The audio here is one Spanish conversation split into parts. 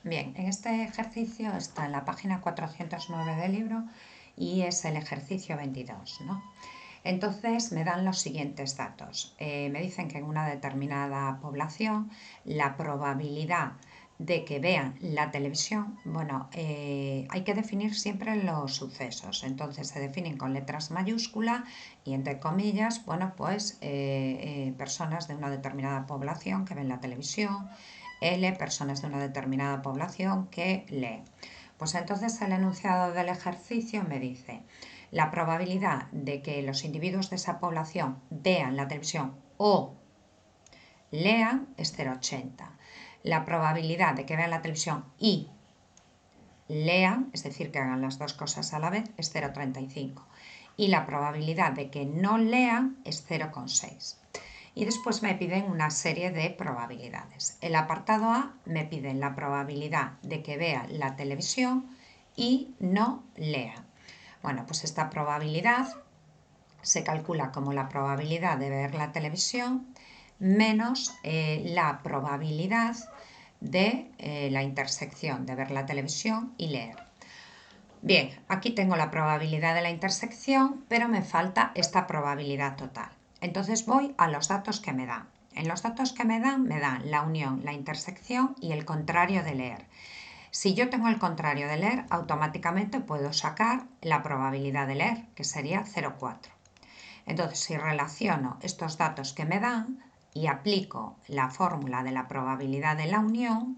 Bien, en este ejercicio está en la página 409 del libro y es el ejercicio 22, ¿no? Entonces me dan los siguientes datos. Me dicen que en una determinada población la probabilidad de que vean la televisión, bueno, hay que definir siempre los sucesos. Entonces se definen con letras mayúsculas y entre comillas, bueno, pues personas de una determinada población que ven la televisión, L, personas de una determinada población que leen. Pues entonces el enunciado del ejercicio me dice: la probabilidad de que los individuos de esa población vean la televisión o lean es 0,80. La probabilidad de que vean la televisión y lean, es decir, que hagan las dos cosas a la vez, es 0,35. Y la probabilidad de que no lean es 0,6. Y después me piden una serie de probabilidades. El apartado A me piden la probabilidad de que vea la televisión y no lea. Bueno, pues esta probabilidad se calcula como la probabilidad de ver la televisión menos la probabilidad de la intersección de ver la televisión y leer. Bien, aquí tengo la probabilidad de la intersección, pero me falta esta probabilidad total. Entonces voy a los datos que me dan. En los datos que me dan la unión, la intersección y el contrario de leer. Si yo tengo el contrario de leer, automáticamente puedo sacar la probabilidad de leer, que sería 0,4. Entonces, si relaciono estos datos que me dan y aplico la fórmula de la probabilidad de la unión,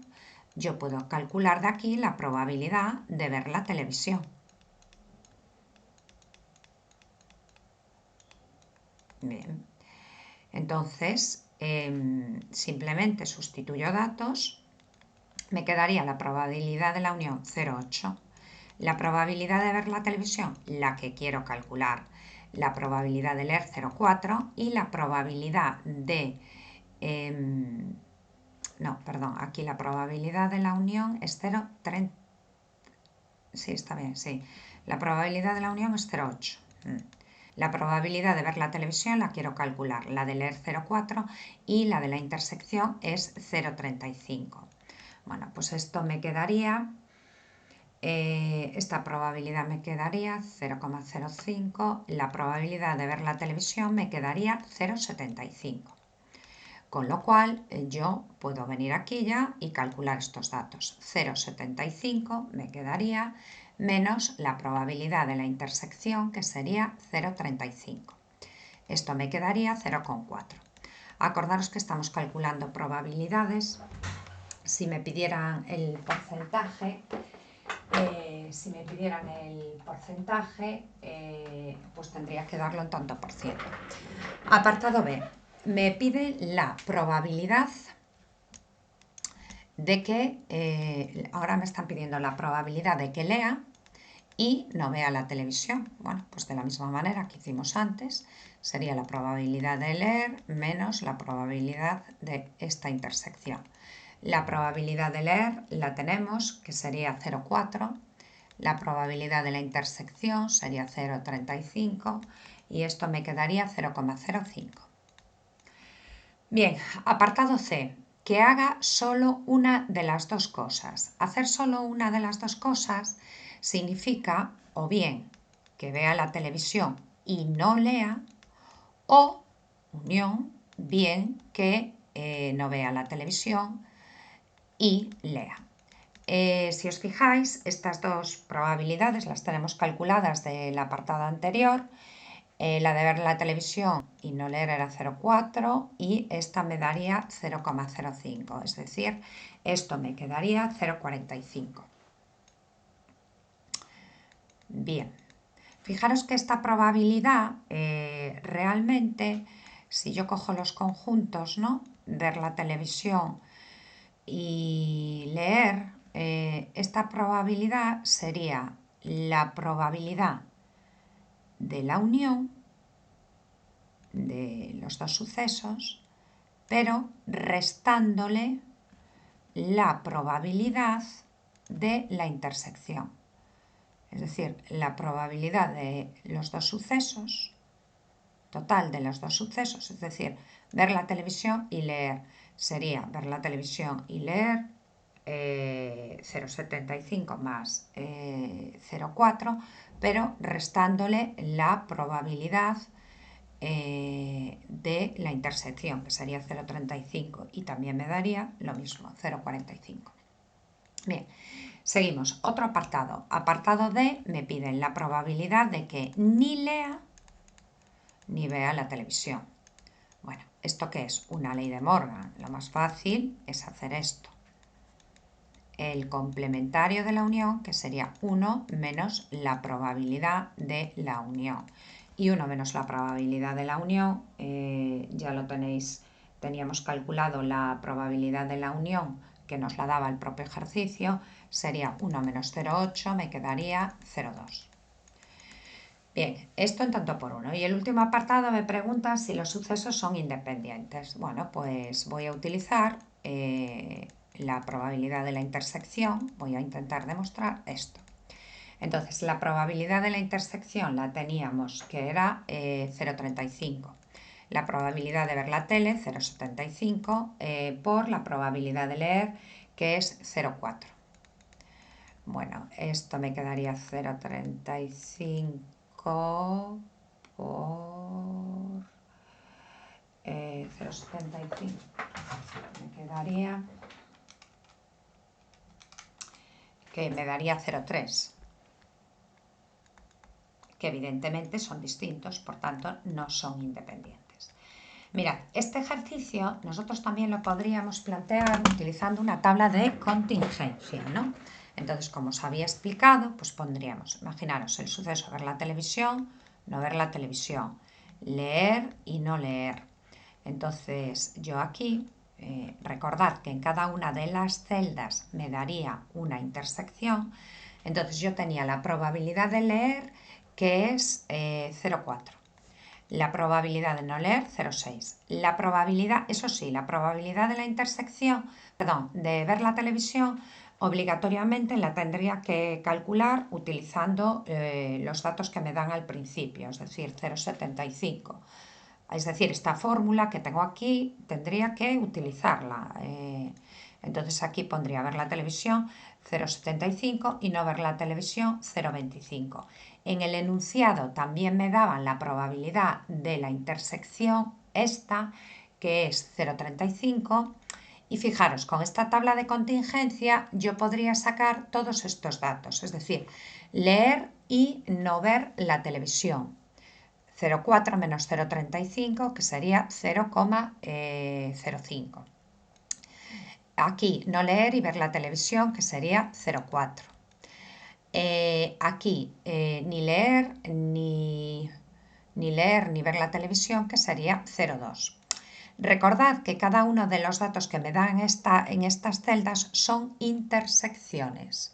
yo puedo calcular de aquí la probabilidad de ver la televisión. Bien, entonces simplemente sustituyo datos, me quedaría la probabilidad de la unión 0,8, la probabilidad de ver la televisión, la que quiero calcular, la probabilidad de leer 0,4 y la probabilidad de... no, perdón, aquí la probabilidad de la unión es 0,30. Sí, está bien, sí. La probabilidad de la unión es 0,8. La probabilidad de ver la televisión la quiero calcular, la de leer 0,4 y la de la intersección es 0,35. Bueno, pues esto me quedaría, esta probabilidad me quedaría 0,05, la probabilidad de ver la televisión me quedaría 0,75. Con lo cual yo puedo venir aquí ya y calcular estos datos. 0,75 me quedaría menos la probabilidad de la intersección, que sería 0,35. Esto me quedaría 0,4. Acordaros que estamos calculando probabilidades. Si me pidieran el porcentaje, pues tendría que darlo en tanto por ciento. Apartado B. Me pide la probabilidad de que, ahora me están pidiendo la probabilidad de que lea y no vea la televisión. Bueno, pues de la misma manera que hicimos antes, sería la probabilidad de leer menos la probabilidad de esta intersección. La probabilidad de leer la tenemos, que sería 0,4. La probabilidad de la intersección sería 0,35 y esto me quedaría 0,05. Bien, apartado C. Que haga solo una de las dos cosas. Hacer solo una de las dos cosas significa o bien que vea la televisión y no lea, o unión, bien que no vea la televisión y lea. Si os fijáis, estas dos probabilidades las tenemos calculadas del apartado anterior. La de ver la televisión y no leer era 0,4 y esta me daría 0,05, es decir, esto me quedaría 0,45. Bien, fijaros que esta probabilidad realmente, si yo cojo los conjuntos, ¿no? Ver la televisión y leer, esta probabilidad sería la probabilidad de la unión de los dos sucesos, pero restándole la probabilidad de la intersección. Es decir, la probabilidad de los dos sucesos, total de los dos sucesos, es decir, ver la televisión y leer, sería ver la televisión y leer 0,75 más 0,4, pero restándole la probabilidad de la intersección, que sería 0,35, y también me daría lo mismo, 0,45. Bien, seguimos. Otro apartado. Apartado D, me piden la probabilidad de que ni lea ni vea la televisión. Bueno, ¿esto qué es? Una ley de Morgan. Lo más fácil es hacer esto. El complementario de la unión, que sería 1 menos la probabilidad de la unión. Y 1 menos la probabilidad de la unión, ya lo tenéis, teníamos calculado la probabilidad de la unión que nos la daba el propio ejercicio, sería 1 menos 0,8, me quedaría 0,2. Bien, esto en tanto por uno. Y el último apartado me pregunta si los sucesos son independientes. Bueno, pues voy a utilizar la probabilidad de la intersección. Voy a intentar demostrar esto. Entonces, la probabilidad de la intersección la teníamos que era 0,35. La probabilidad de ver la tele, 0,75, por la probabilidad de leer, que es 0,4. Bueno, esto me quedaría 0,35 por 0,75. Me quedaría que me daría 0,3. Que evidentemente son distintos, por tanto no son independientes. Mirad, este ejercicio nosotros también lo podríamos plantear utilizando una tabla de contingencia, ¿no? Entonces, como os había explicado, pues pondríamos, imaginaros, el suceso ver la televisión, no ver la televisión, leer y no leer. Entonces, yo aquí, recordad que en cada una de las celdas me daría una intersección. Entonces, yo tenía la probabilidad de leer, que es 0,4. La probabilidad de no leer, 0,6. La probabilidad, eso sí, la probabilidad de la intersección, perdón, de ver la televisión, obligatoriamente la tendría que calcular utilizando los datos que me dan al principio, es decir, 0,75. Es decir, esta fórmula que tengo aquí tendría que utilizarla. Entonces aquí pondría ver la televisión 0,75 y no ver la televisión 0,25. En el enunciado también me daban la probabilidad de la intersección esta, que es 0,35. Y fijaros, con esta tabla de contingencia yo podría sacar todos estos datos, es decir, leer y no ver la televisión. 0,4 menos 0,35, que sería 0,05. Aquí no leer y ver la televisión, que sería 0,4. Aquí ni leer ni ver la televisión, que sería 0,2. Recordad que cada uno de los datos que me dan en estas celdas son intersecciones.